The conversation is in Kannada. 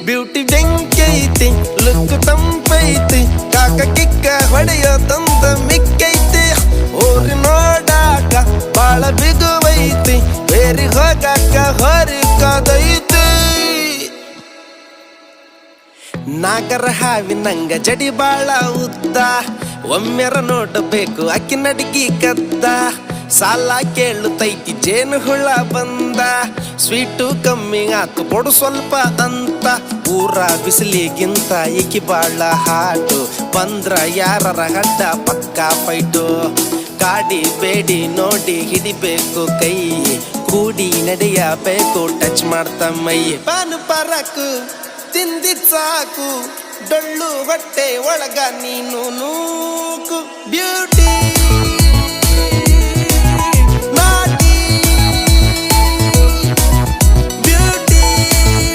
ಬ್ಯೂಟಿ ಬೆಂಕೈತಿ ಲುಕ್ ತಂಪೈತಿ ಕಾಕ ಕಿಕ್ಕ ಹೊಡೆಯೋ ತಂದ ಮಿಕ್ಕೈತಿ ಊರಿ ನೋಡಾಕ ಬಾಳ ಬಿಗುವೈತಿ ಬೇರಿ ಹೋಗಾಕ ಹೊರಿ ಕಾದೈತಿ ನಾಗರ ಹಾವಿನಂಗ ಜಡಿ ಬಾಳ ಉದ್ದ ಒಮ್ಮೆರ ನೋಡಬೇಕು ಅಕ್ಕಿ ನಡಿಗಿ ಕದ್ದ ಸಾಲ ಕೇಳುತ್ತೈತಿ ಜೇನು ಹುಳ ಬಂದ ಸ್ವೀಟು ಕಮ್ಮಿ ಆತು ಕೊಡು ಸ್ವಲ್ಪ ಅಂತ ಊರ ಬಿಸಿಲಿಗಿಂತ ಏಕಿ ಬಾಳ ಹಾಟು ಬಂದ್ರ ಯಾರರ ಹಡ್ಡ ಪಕ್ಕ ಫೈಟು ಕಾಡಿ ಬೇಡಿ ನೋಡಿ ಹಿಡಿಬೇಕು ಕೈ ಕೂಡಿ ನಡೆಯಬೇಕು ಟಚ್ ಮಾಡ್ತ ಮೈ ಪಾನು ಪರಕು ತಿಂದಿದ್ ಸಾಕು ಡೊಳ್ಳು ಹೊಟ್ಟೆ ಒಳಗ ನೀನು ನೂಕು ಬ್ಯೂಟಿ